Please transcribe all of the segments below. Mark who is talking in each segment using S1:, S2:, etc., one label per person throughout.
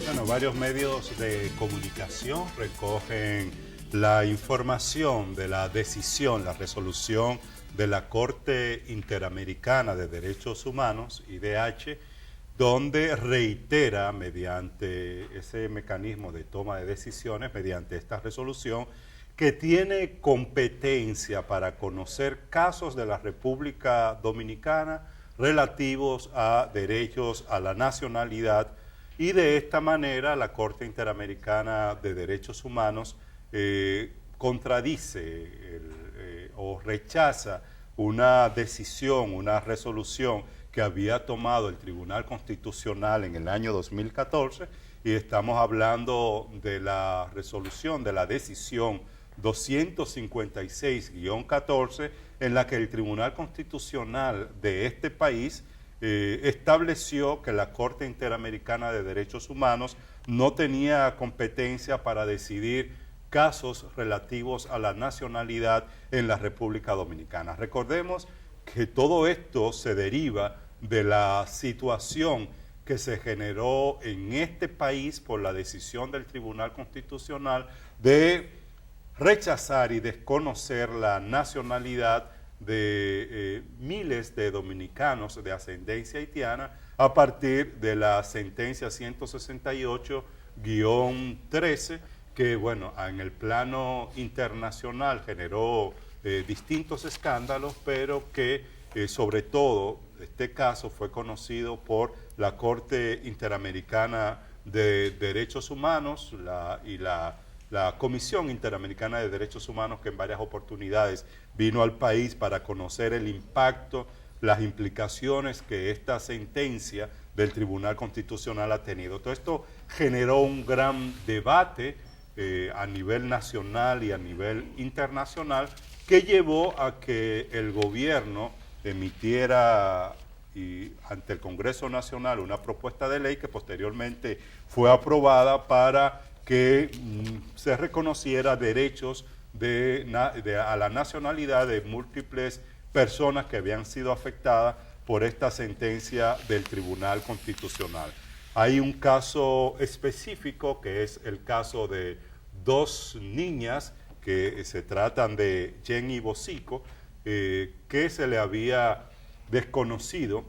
S1: Bueno, varios medios de comunicación recogen la información de la decisión, la resolución de la Corte Interamericana de Derechos Humanos, IDH, donde reitera mediante ese mecanismo de toma de decisiones, mediante esta resolución, que tiene competencia para conocer casos de la República Dominicana relativos a derechos a la nacionalidad, y de esta manera la Corte Interamericana de Derechos Humanos contradice o rechaza una decisión, una resolución que había tomado el Tribunal Constitucional en el año 2014, y estamos hablando de la resolución, de la decisión 256-14, en la que el Tribunal Constitucional de este país estableció que la Corte Interamericana de Derechos Humanos no tenía competencia para decidir casos relativos a la nacionalidad en la República Dominicana. Recordemos que todo esto se deriva de la situación que se generó en este país por la decisión del Tribunal Constitucional de rechazar y desconocer la nacionalidad de miles de dominicanos de ascendencia haitiana a partir de la sentencia 168-13, que bueno, en el plano internacional generó distintos escándalos, pero que sobre todo este caso fue conocido por la Corte Interamericana de Derechos Humanos y la Comisión Interamericana de Derechos Humanos, que en varias oportunidades vino al país para conocer el impacto, las implicaciones que esta sentencia del Tribunal Constitucional ha tenido. Todo esto generó un gran debate a nivel nacional y a nivel internacional, que llevó a que el gobierno emitiera ante el Congreso Nacional una propuesta de ley que posteriormente fue aprobada para que se reconociera derechos a la nacionalidad de múltiples personas que habían sido afectadas por esta sentencia del Tribunal Constitucional. Hay un caso específico, que es el caso de dos niñas que se tratan de Jenny Bosico, que se le había desconocido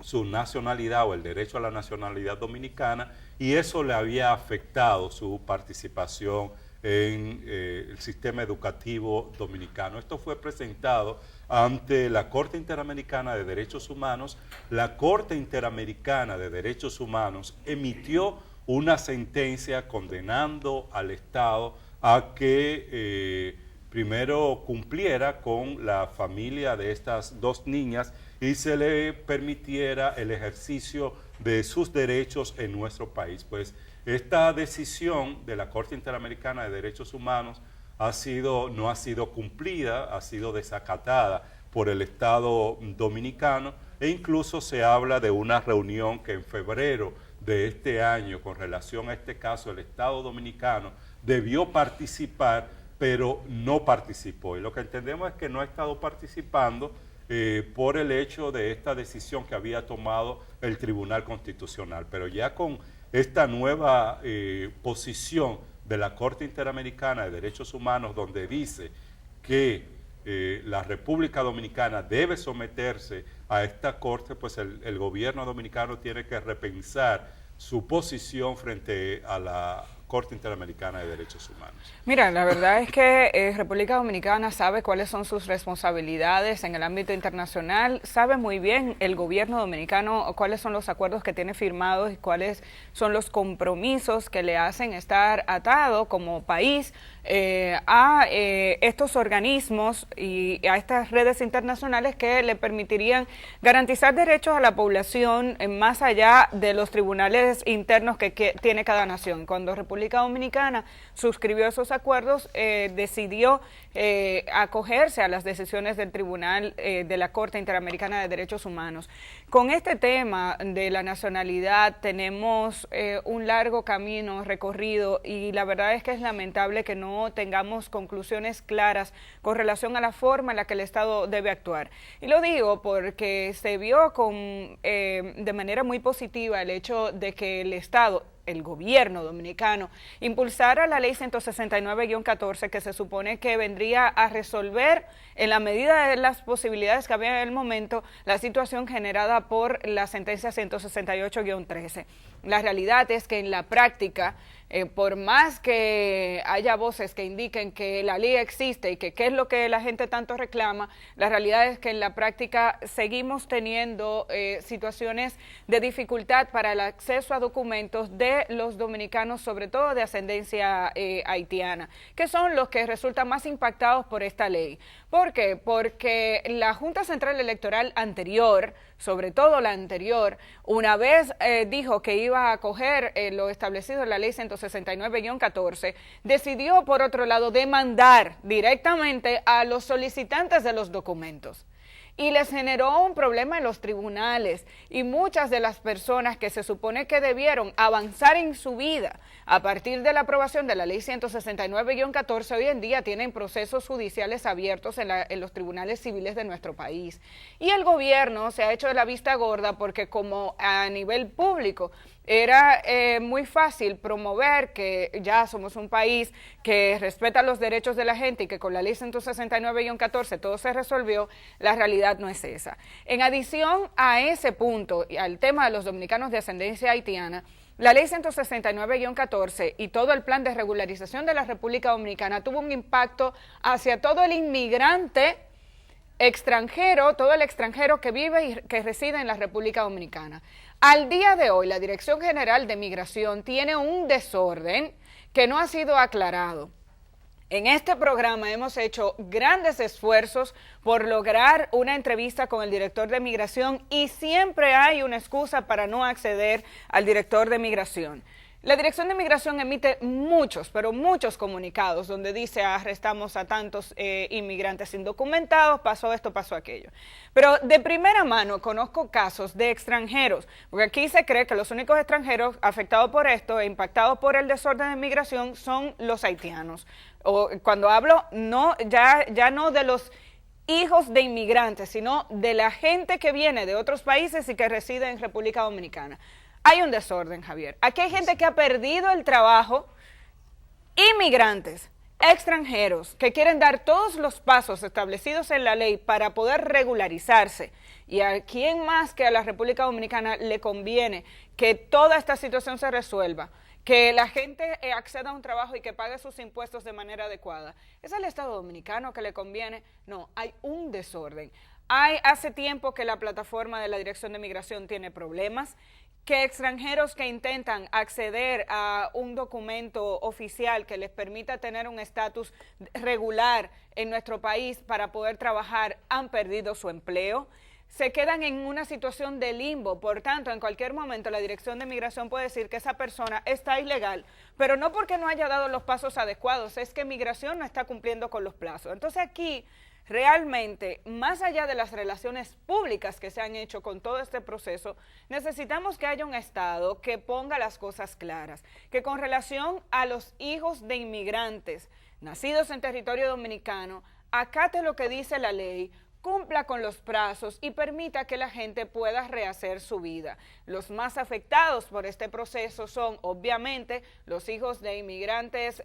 S1: su nacionalidad o el derecho a la nacionalidad dominicana, y eso le había afectado su participación en el sistema educativo dominicano. Esto fue presentado ante la Corte Interamericana de Derechos Humanos. La Corte Interamericana de Derechos Humanos emitió una sentencia condenando al Estado a que primero cumpliera con la familia de estas dos niñas y se le permitiera el ejercicio de sus derechos en nuestro país. Pues esta decisión de la Corte Interamericana de Derechos Humanos no ha sido cumplida, ha sido desacatada por el Estado dominicano, e incluso se habla de una reunión que en febrero de este año, con relación a este caso, el Estado dominicano debió participar, pero no participó. Y lo que entendemos es que no ha estado participando por el hecho de esta decisión que había tomado el Tribunal Constitucional. Pero ya con esta nueva posición de la Corte Interamericana de Derechos Humanos, donde dice que la República Dominicana debe someterse a esta Corte, pues el gobierno dominicano tiene que repensar su posición frente a la Corte Interamericana de Derechos Humanos.
S2: Mira, la verdad es que República Dominicana sabe cuáles son sus responsabilidades en el ámbito internacional, sabe muy bien el gobierno dominicano cuáles son los acuerdos que tiene firmados y cuáles son los compromisos que le hacen estar atado como país a estos organismos y a estas redes internacionales que le permitirían garantizar derechos a la población más allá de los tribunales internos que tiene cada nación. Cuando República Dominicana suscribió esos acuerdos, decidió acogerse a las decisiones del Tribunal de la Corte Interamericana de Derechos Humanos. Con este tema de la nacionalidad tenemos un largo camino recorrido, y la verdad es que es lamentable que no no tengamos conclusiones claras con relación a la forma en la que el Estado debe actuar. Y lo digo porque se vio de manera muy positiva el hecho de que el Estado, el gobierno dominicano, impulsara la ley 169-14, que se supone que vendría a resolver, en la medida de las posibilidades que había en el momento, la situación generada por la sentencia 168-13. La realidad es que en la práctica, por más que haya voces que indiquen que la ley existe y que qué es lo que la gente tanto reclama, la realidad es que en la práctica seguimos teniendo situaciones de dificultad para el acceso a documentos de los dominicanos, sobre todo de ascendencia haitiana, que son los que resultan más impactados por esta ley. ¿Por qué? Porque la Junta Central Electoral anterior, sobre todo la anterior, una vez dijo que iba a acoger lo establecido en la ley 169-14, decidió, por otro lado, demandar directamente a los solicitantes de los documentos. Y les generó un problema en los tribunales, y muchas de las personas que se supone que debieron avanzar en su vida a partir de la aprobación de la ley 169-14 hoy en día tienen procesos judiciales abiertos en los tribunales civiles de nuestro país. Y el gobierno se ha hecho de la vista gorda porque como a nivel público era muy fácil promover que ya somos un país que respeta los derechos de la gente y que con la ley 169-14 todo se resolvió, la realidad no es esa. En adición a ese punto y al tema de los dominicanos de ascendencia haitiana, la ley 169-14 y todo el plan de regularización de la República Dominicana tuvo un impacto hacia todo el inmigrante extranjero, todo el extranjero que vive y que reside en la República Dominicana. Al día de hoy, la Dirección General de Migración tiene un desorden que no ha sido aclarado. En este programa hemos hecho grandes esfuerzos por lograr una entrevista con el director de Migración y siempre hay una excusa para no acceder al director de Migración. La Dirección de Migración emite muchos, pero muchos comunicados donde dice arrestamos a tantos inmigrantes indocumentados, pasó esto, pasó aquello. Pero de primera mano conozco casos de extranjeros, porque aquí se cree que los únicos extranjeros afectados por esto e impactados por el desorden de migración son los haitianos. O cuando hablo, ya no de los hijos de inmigrantes, sino de la gente que viene de otros países y que reside en República Dominicana. Hay un desorden, Javier. Aquí hay gente que ha perdido el trabajo, inmigrantes, extranjeros, que quieren dar todos los pasos establecidos en la ley para poder regularizarse. ¿Y a quién más que a la República Dominicana le conviene que toda esta situación se resuelva? Que la gente acceda a un trabajo y que pague sus impuestos de manera adecuada. ¿Es al Estado Dominicano que le conviene? No, hay un desorden. Hace tiempo que la plataforma de la Dirección de Migración tiene problemas, que extranjeros que intentan acceder a un documento oficial que les permita tener un estatus regular en nuestro país para poder trabajar han perdido su empleo, se quedan en una situación de limbo. Por tanto, en cualquier momento la Dirección de Migración puede decir que esa persona está ilegal, pero no porque no haya dado los pasos adecuados, es que Migración no está cumpliendo con los plazos. Entonces aquí realmente, más allá de las relaciones públicas que se han hecho con todo este proceso, necesitamos que haya un Estado que ponga las cosas claras, que con relación a los hijos de inmigrantes nacidos en territorio dominicano, acate lo que dice la ley, cumpla con los plazos y permita que la gente pueda rehacer su vida. Los más afectados por este proceso son, obviamente, los hijos de inmigrantes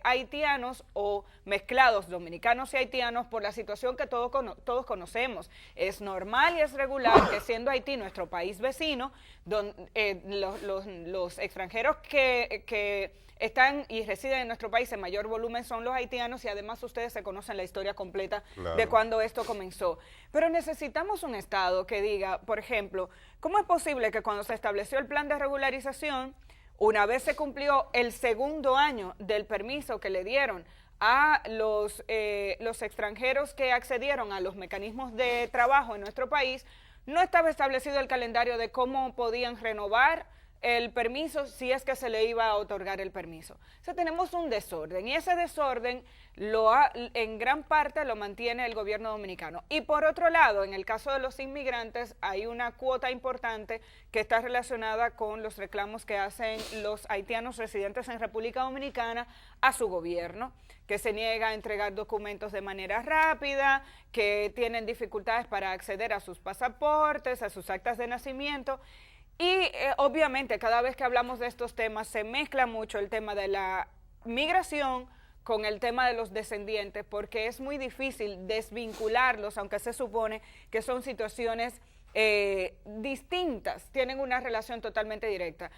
S2: haitianos o mezclados dominicanos y haitianos por la situación que todos conocemos. Es normal y es regular que siendo Haití nuestro país vecino, los extranjeros que están y residen en nuestro país en mayor volumen son los haitianos y además ustedes se conocen la historia completa de cuando esto comenzó. Pero necesitamos un Estado que diga, por ejemplo, ¿cómo es posible que cuando se estableció el plan de regularización, una vez se cumplió el segundo año del permiso que le dieron a los extranjeros que accedieron a los mecanismos de trabajo en nuestro país, no estaba establecido el calendario de cómo podían renovar el permiso si es que se le iba a otorgar el permiso. O sea, tenemos un desorden y ese desorden en gran parte lo mantiene el gobierno dominicano. Y por otro lado, en el caso de los inmigrantes, hay una cuota importante que está relacionada con los reclamos que hacen los haitianos residentes en República Dominicana a su gobierno, que se niega a entregar documentos de manera rápida, que tienen dificultades para acceder a sus pasaportes, a sus actas de nacimiento. Y obviamente cada vez que hablamos de estos temas se mezcla mucho el tema de la migración con el tema de los descendientes, porque es muy difícil desvincularlos, aunque se supone que son situaciones distintas, tienen una relación totalmente directa.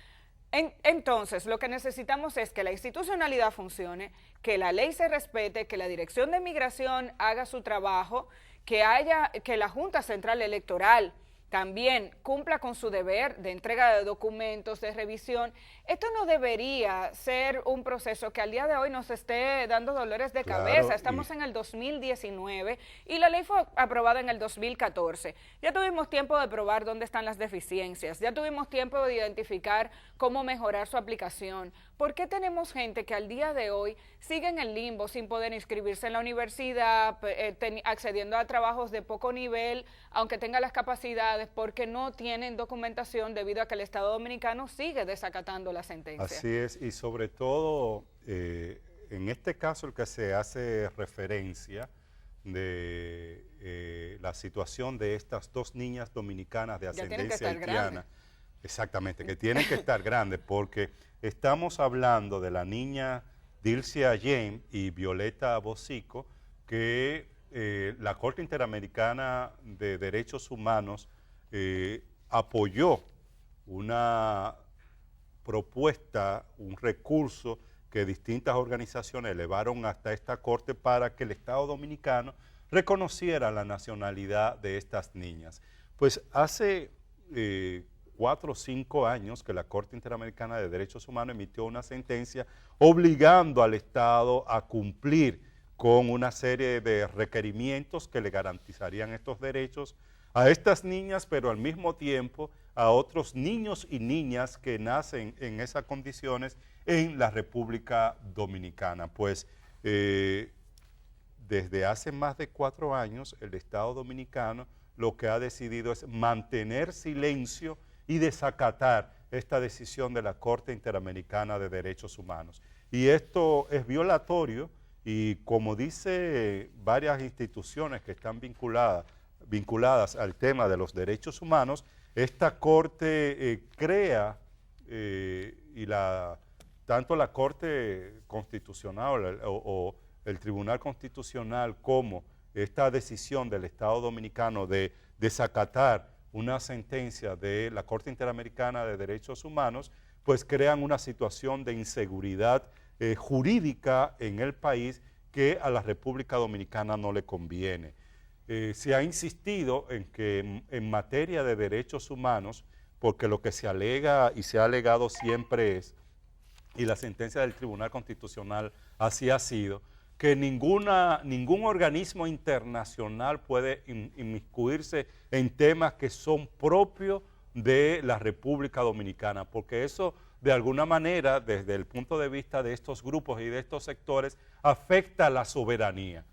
S2: Entonces, lo que necesitamos es que la institucionalidad funcione, que la ley se respete, que la Dirección de Migración haga su trabajo, que la Junta Central Electoral también cumpla con su deber de entrega de documentos, de revisión. Esto no debería ser un proceso que al día de hoy nos esté dando dolores de cabeza. Estamos en el 2019 y la ley fue aprobada en el 2014. Ya tuvimos tiempo de probar dónde están las deficiencias, ya tuvimos tiempo de identificar cómo mejorar su aplicación. ¿Por qué tenemos gente que al día de hoy sigue en el limbo sin poder inscribirse en la universidad, accediendo a trabajos de poco nivel, aunque tenga las capacidades, porque no tienen documentación debido a que el Estado Dominicano sigue desacatando la sentencia?
S1: Así es, y sobre todo, en este caso el que se hace referencia de la situación de estas dos niñas dominicanas de ascendencia haitiana, exactamente, que tienen que estar grandes, porque estamos hablando de la niña Dilcia James y Violeta Bosico, que la Corte Interamericana de Derechos Humanos apoyó una propuesta, un recurso que distintas organizaciones elevaron hasta esta Corte para que el Estado Dominicano reconociera la nacionalidad de estas niñas. Pues hace 4 o 5 años que la Corte Interamericana de Derechos Humanos emitió una sentencia obligando al Estado a cumplir con una serie de requerimientos que le garantizarían estos derechos a estas niñas, pero al mismo tiempo a otros niños y niñas que nacen en esas condiciones en la República Dominicana. Pues desde hace más de 4 años el Estado Dominicano lo que ha decidido es mantener silencio y desacatar esta decisión de la Corte Interamericana de Derechos Humanos. Y esto es violatorio y, como dice varias instituciones que están vinculadas al tema de los derechos humanos, esta Corte crea, tanto la Corte Constitucional o el Tribunal Constitucional como esta decisión del Estado Dominicano de desacatar una sentencia de la Corte Interamericana de Derechos Humanos, pues crean una situación de inseguridad jurídica en el país que a la República Dominicana no le conviene. Se ha insistido en que en materia de derechos humanos, porque lo que se alega y se ha alegado siempre es, y la sentencia del Tribunal Constitucional así ha sido, que ningún organismo internacional puede inmiscuirse en temas que son propios de la República Dominicana, porque eso de alguna manera, desde el punto de vista de estos grupos y de estos sectores, afecta a la soberanía.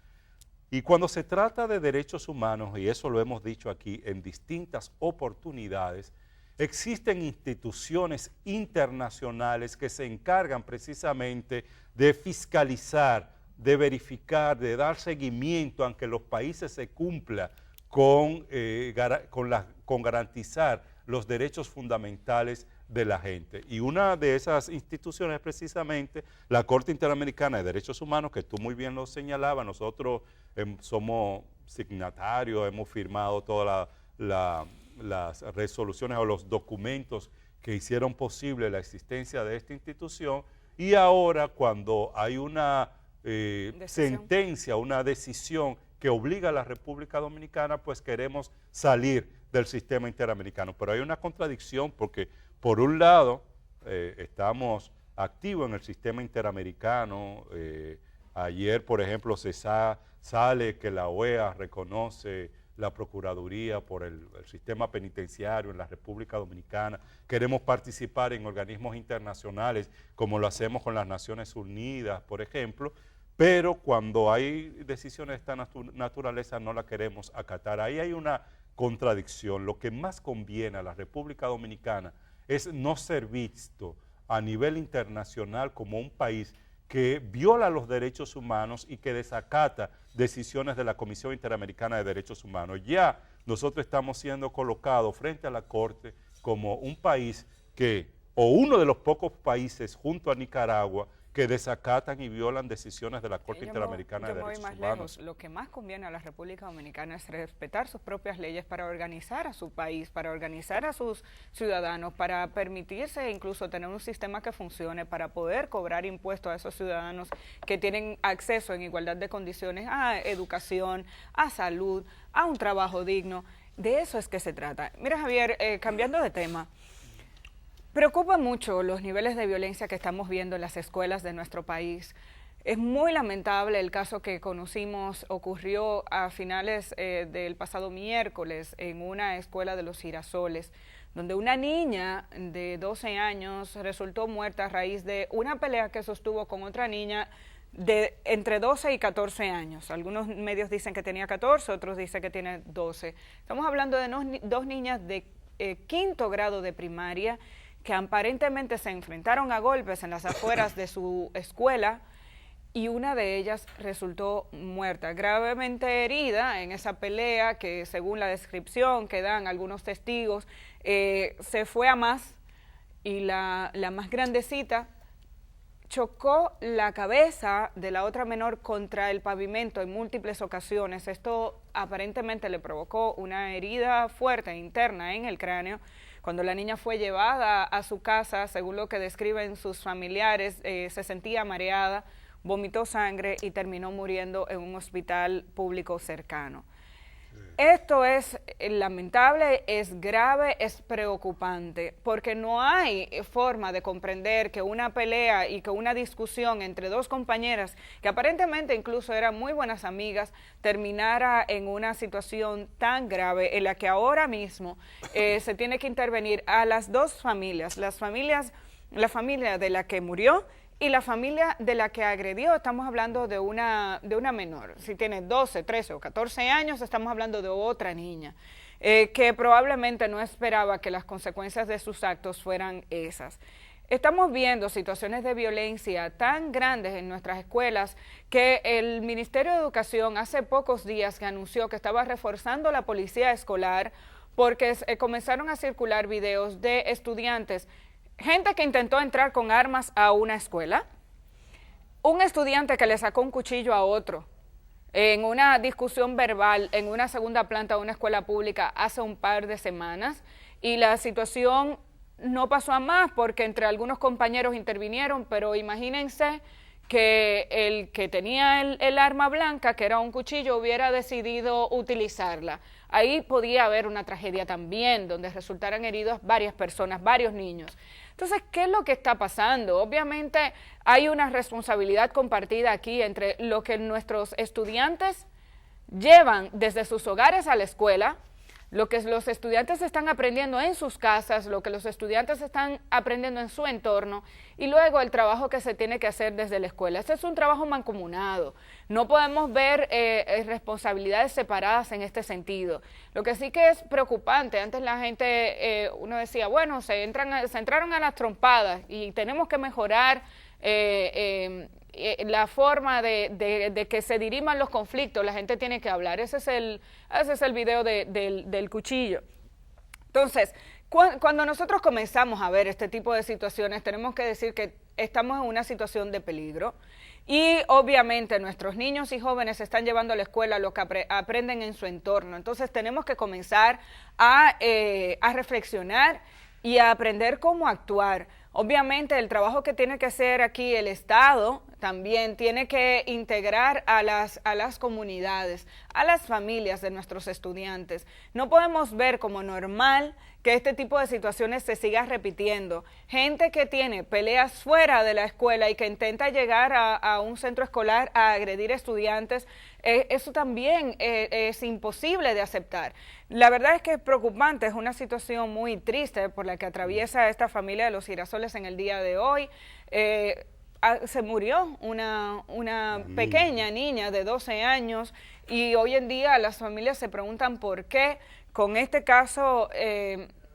S1: Y cuando se trata de derechos humanos, y eso lo hemos dicho aquí en distintas oportunidades, existen instituciones internacionales que se encargan precisamente de fiscalizar, de verificar, de dar seguimiento a que los países se cumpla con garantizar los derechos fundamentales de la gente. Y una de esas instituciones es precisamente la Corte Interamericana de Derechos Humanos, que tú muy bien lo señalabas. Nosotros somos signatarios, hemos firmado todas las resoluciones o los documentos que hicieron posible la existencia de esta institución, y ahora cuando hay una sentencia, una decisión que obliga a la República Dominicana, pues queremos salir del sistema interamericano. Pero hay una contradicción porque, por un lado, estamos activos en el sistema interamericano. Ayer, por ejemplo, sale que la OEA reconoce la Procuraduría, por el sistema penitenciario en la República Dominicana. Queremos participar en organismos internacionales, como lo hacemos con las Naciones Unidas, por ejemplo, pero cuando hay decisiones de esta naturaleza no la queremos acatar. Ahí hay una contradicción. Lo que más conviene a la República Dominicana es no ser visto a nivel internacional como un país que viola los derechos humanos y que desacata decisiones de la Comisión Interamericana de Derechos Humanos. Ya nosotros estamos siendo colocados frente a la Corte como un país que, o uno de los pocos países junto a Nicaragua, que desacatan y violan decisiones de la Corte Interamericana de Derechos Humanos.
S2: Lejos. Lo que más conviene a la República Dominicana es respetar sus propias leyes para organizar a su país, para organizar a sus ciudadanos, para permitirse incluso tener un sistema que funcione, para poder cobrar impuestos a esos ciudadanos que tienen acceso en igualdad de condiciones a educación, a salud, a un trabajo digno. De eso es que se trata. Mira, Javier, cambiando de tema, preocupa mucho los niveles de violencia que estamos viendo en las escuelas de nuestro país. Es muy lamentable el caso que conocimos, ocurrió a finales del pasado miércoles en una escuela de Los Girasoles, donde una niña de 12 años resultó muerta a raíz de una pelea que sostuvo con otra niña de entre 12 y 14 años. Algunos medios dicen que tenía 14, otros dicen que tiene 12. Estamos hablando de dos niñas de quinto grado de primaria que aparentemente se enfrentaron a golpes en las afueras de su escuela y una de ellas resultó muerta, gravemente herida en esa pelea que, según la descripción que dan algunos testigos, se fue a más y la más grandecita chocó la cabeza de la otra menor contra el pavimento en múltiples ocasiones. Esto aparentemente le provocó una herida fuerte interna en el cráneo. Cuando la niña fue llevada a su casa, según lo que describen sus familiares, se sentía mareada, vomitó sangre y terminó muriendo en un hospital público cercano. Esto es lamentable, es grave, es preocupante, porque no hay forma de comprender que una pelea y que una discusión entre dos compañeras, que aparentemente incluso eran muy buenas amigas, terminara en una situación tan grave en la que ahora mismo se tiene que intervenir a las dos familias, la familia de la que murió y la familia de la que agredió. Estamos hablando de una menor. Si tiene 12, 13 o 14 años, estamos hablando de otra niña que probablemente no esperaba que las consecuencias de sus actos fueran esas. Estamos viendo situaciones de violencia tan grandes en nuestras escuelas que el Ministerio de Educación hace pocos días que anunció que estaba reforzando la policía escolar porque comenzaron a circular videos de estudiantes, gente que intentó entrar con armas a una escuela, un estudiante que le sacó un cuchillo a otro en una discusión verbal en una segunda planta de una escuela pública hace un par de semanas, y la situación no pasó a más porque entre algunos compañeros intervinieron, pero imagínense que el que tenía el arma blanca, que era un cuchillo, hubiera decidido utilizarla. Ahí podía haber una tragedia también, donde resultaran heridos varias personas, varios niños. Entonces, ¿qué es lo que está pasando? Obviamente hay una responsabilidad compartida aquí entre lo que nuestros estudiantes llevan desde sus hogares a la escuela, lo que los estudiantes están aprendiendo en sus casas, lo que los estudiantes están aprendiendo en su entorno, y luego el trabajo que se tiene que hacer desde la escuela. Este es un trabajo mancomunado. No podemos ver responsabilidades separadas en este sentido. Lo que sí que es preocupante, antes la gente, uno decía, bueno, se entraron a las trompadas y tenemos que mejorar la forma de que se diriman los conflictos. La gente tiene que hablar. Ese es el video del cuchillo. Entonces, cuando nosotros comenzamos a ver este tipo de situaciones, tenemos que decir que estamos en una situación de peligro y obviamente nuestros niños y jóvenes están llevando a la escuela lo que aprenden en su entorno. Entonces tenemos que comenzar a reflexionar y a aprender cómo actuar. Obviamente el trabajo que tiene que hacer aquí el Estado, también tiene que integrar a las comunidades, a las familias de nuestros estudiantes. No podemos ver como normal que este tipo de situaciones se siga repitiendo. Gente que tiene peleas fuera de la escuela y que intenta llegar a un centro escolar a agredir estudiantes, eso también es imposible de aceptar. La verdad es que es preocupante, es una situación muy triste por la que atraviesa esta familia de los Girasoles en el día de hoy. Se murió una pequeña niña de 12 años y hoy en día las familias se preguntan por qué. Con este caso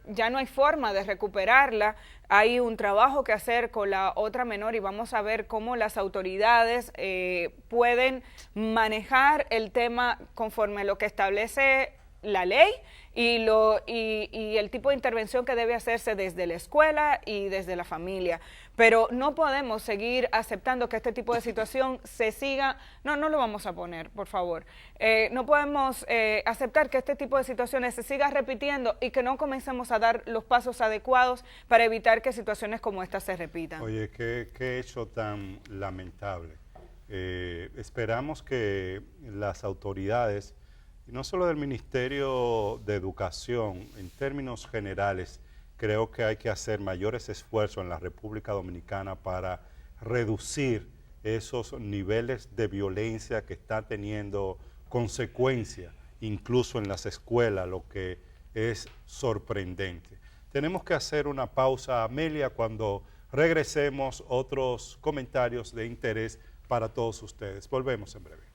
S2: ya no hay forma de recuperarla, hay un trabajo que hacer con la otra menor y vamos a ver cómo las autoridades pueden manejar el tema conforme lo que establece la ley y el tipo de intervención que debe hacerse desde la escuela y desde la familia. Pero no podemos seguir aceptando que este tipo de situación se siga, no lo vamos a poner, por favor. No podemos aceptar que este tipo de situaciones se siga repitiendo y que no comencemos a dar los pasos adecuados para evitar que situaciones como esta se repitan.
S1: Oye, qué hecho tan lamentable. Esperamos que las autoridades, y no solo del Ministerio de Educación, en términos generales, creo que hay que hacer mayores esfuerzos en la República Dominicana para reducir esos niveles de violencia que están teniendo consecuencias, incluso en las escuelas, lo que es sorprendente. Tenemos que hacer una pausa, Amelia, cuando regresemos otros comentarios de interés para todos ustedes. Volvemos en breve.